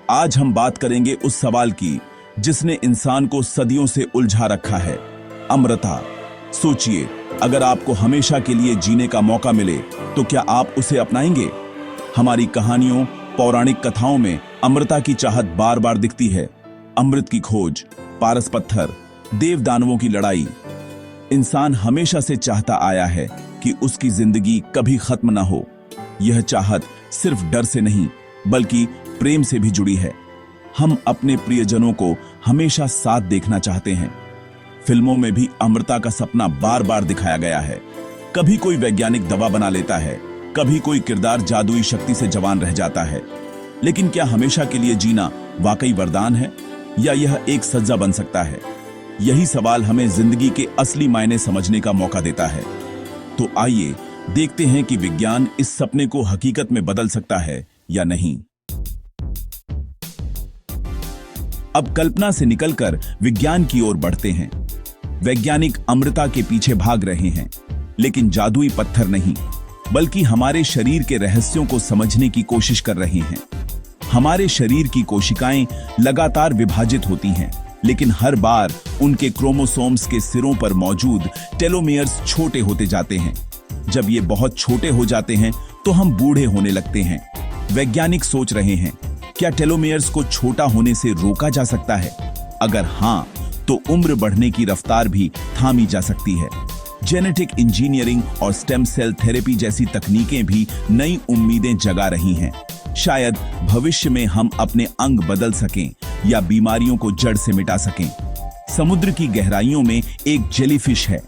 आज हम बात करेंगे उस सवाल की जिसने इंसान को सदियों से उलझा रखा है, अमरता। सोचिए, अगर आपको हमेशा के लिए जीने का मौका मिले तो क्या आप उसे अपनाएंगे? हमारी कहानियों, पौराणिक कथाओं में अमरता की चाहत बार बार दिखती है। अमृत की खोज, पारस पत्थर, देव दानवों की लड़ाई। इंसान हमेशा से चाहता आया है कि उसकी जिंदगी कभी खत्म ना हो। यह चाहत सिर्फ डर से नहीं बल्कि प्रेम से भी जुड़ी है। हम अपने प्रियजनों को हमेशा साथ देखना चाहते हैं। फिल्मों में भी अमरता का सपना बार बार दिखाया गया है। कभी कोई वैज्ञानिक दवा बना लेता है, कभी कोई किरदार जादुई शक्ति से जवान रह जाता है। लेकिन क्या हमेशा के लिए जीना वाकई वरदान है या यह एक सज्जा बन सकता है? यही सवाल हमें जिंदगी के असली मायने समझने का मौका देता है। तो आइए देखते हैं कि विज्ञान इस सपने को हकीकत में बदल सकता है या नहीं। अब कल्पना से निकलकर विज्ञान की ओर बढ़ते हैं। वैज्ञानिक अमरता के पीछे भाग रहे हैं, लेकिन जादुई पत्थर नहीं, बल्कि हमारे शरीर के रहस्यों को समझने की कोशिश कर रहे हैं। हमारे शरीर की कोशिकाएं लगातार विभाजित होती हैं, लेकिन हर बार उनके क्रोमोसोम्स के सिरों पर मौजूद टेलोमेयर्स छोटे होते जाते हैं। जब ये बहुत छोटे हो जाते हैं तो हम बूढ़े होने लगते हैं। वैज्ञानिक सोच रहे हैं, क्या टेलोमेयर्स को छोटा होने से रोका जा सकता है? अगर हां, तो उम्र बढ़ने की रफ्तार भी थामी जा सकती है। जेनेटिक इंजीनियरिंग और स्टेम सेल थेरेपी जैसी तकनीकें भी नई उम्मीदें जगा रही हैं। शायद भविष्य में हम अपने अंग बदल सकें या बीमारियों को जड़ से मिटा सकें। समुद्र की गहराइयों में एक जेलीफिश है,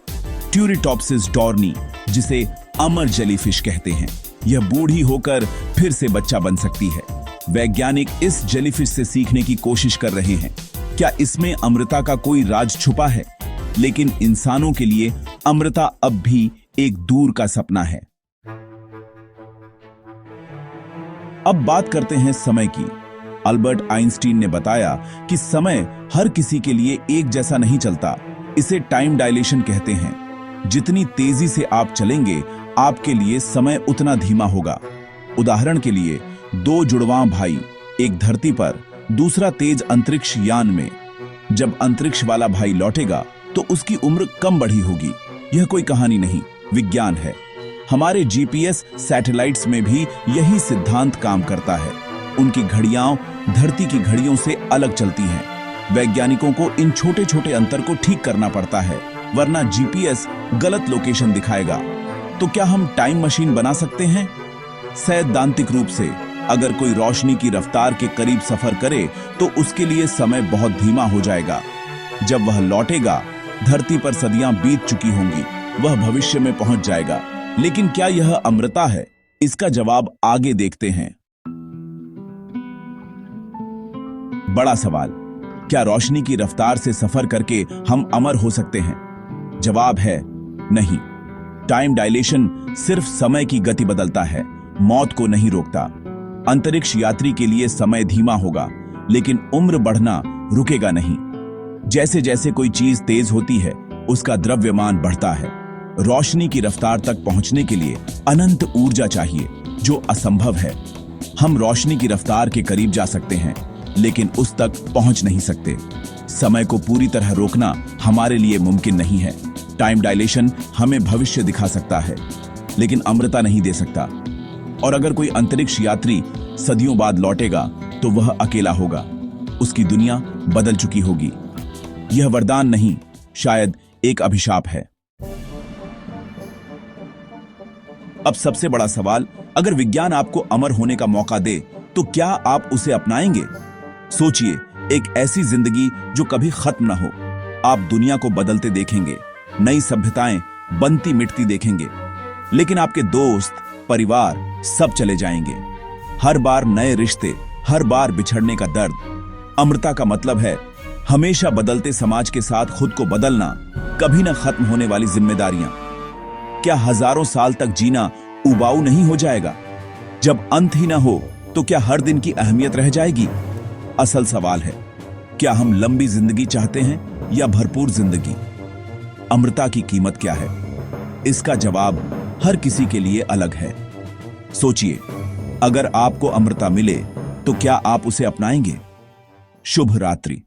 ट्यूरिटॉप्सिस डॉर्नी, जिसे अमर जेलीफिश कहते हैं। यह बूढ़ी होकर फिर से बच्चा बन सकती है। वैज्ञानिक इस जेलीफिश से सीखने की कोशिश कर रहे हैं। क्या इसमें अमरता का कोई राज छुपा है? लेकिन इंसानों के लिए अमरता अब भी एक दूर का सपना है। अब बात करते हैं समय की। अल्बर्ट आइंस्टीन ने बताया कि समय हर किसी के लिए एक जैसा नहीं चलता। इसे टाइम डायलेशन कहते हैं। जितनी तेजी से आप चलेंगे, आपके लिए समय उतना धीमा होगा। उदाहरण के लिए, दो जुड़वां भाई, एक धरती पर, दूसरा तेज अंतरिक्ष यान में। जब अंतरिक्ष वाला भाई लौटेगा तो उसकी उम्र कम बढ़ी होगी। यह कोई कहानी नहीं, विज्ञान है। हमारे जीपीएस सैटेलाइट्स में भी यही सिद्धांत काम करता है। उनकी घड़ियां धरती की घड़ियों से अलग चलती हैं। वैज्ञानिकों को इन छोटे छोटे अंतर को ठीक करना पड़ता है, वरना जीपीएस गलत लोकेशन दिखाएगा। तो क्या हम टाइम मशीन बना सकते हैं? सैद्धांतिक रूप से, अगर कोई रोशनी की रफ्तार के करीब सफर करे तो उसके लिए समय बहुत धीमा हो जाएगा। जब वह लौटेगा, धरती पर सदियां बीत चुकी होंगी, वह भविष्य में पहुंच जाएगा। लेकिन क्या यह अमरता है? इसका जवाब आगे देखते हैं। बड़ा सवाल, क्या रोशनी की रफ्तार से सफर करके हम अमर हो सकते हैं? जवाब है नहीं। टाइम डायलेशन सिर्फ समय की गति बदलता है, मौत को नहीं रोकता। अंतरिक्ष यात्री के लिए समय धीमा होगा, लेकिन उम्र बढ़ना रुकेगा नहीं। जैसे जैसे कोई चीज तेज होती है, उसका द्रव्यमान बढ़ता है। रोशनी की रफ्तार तक पहुंचने के लिए अनंत ऊर्जा चाहिए, जो असंभव है। हम रोशनी की रफ्तार के करीब जा सकते हैं, लेकिन उस तक पहुंच नहीं सकते। समय को पूरी तरह रोकना हमारे लिए मुमकिन नहीं है। टाइम डायलेशन हमें भविष्य दिखा सकता है, लेकिन अमरता नहीं दे सकता। और अगर कोई अंतरिक्ष यात्री सदियों बाद लौटेगा तो वह अकेला होगा। उसकी दुनिया बदल चुकी होगी। यह वरदान नहीं, शायद एक अभिशाप है। अब सबसे बड़ा सवाल, अगर विज्ञान आपको अमर होने का मौका दे तो क्या आप उसे अपनाएंगे? सोचिए, एक ऐसी जिंदगी जो कभी खत्म ना हो। आप दुनिया को बदलते देखेंगे, नई सभ्यताएं बनती मिटती देखेंगे, लेकिन आपके दोस्त, परिवार सब चले जाएंगे। हर बार नए रिश्ते, हर बार बिछड़ने का दर्द। अमरता का मतलब है हमेशा बदलते समाज के साथ खुद को बदलना, कभी ना खत्म होने वाली जिम्मेदारियां। क्या हजारों साल तक जीना उबाऊ नहीं हो जाएगा? जब अंत ही ना हो तो क्या हर दिन की अहमियत रह जाएगी? असल सवाल है, क्या हम लंबी जिंदगी चाहते हैं या भरपूर जिंदगी? अमरता की कीमत क्या है? इसका जवाब हर किसी के लिए अलग है। सोचिए, अगर आपको अमरता मिले तो क्या आप उसे अपनाएंगे? शुभ रात्रि।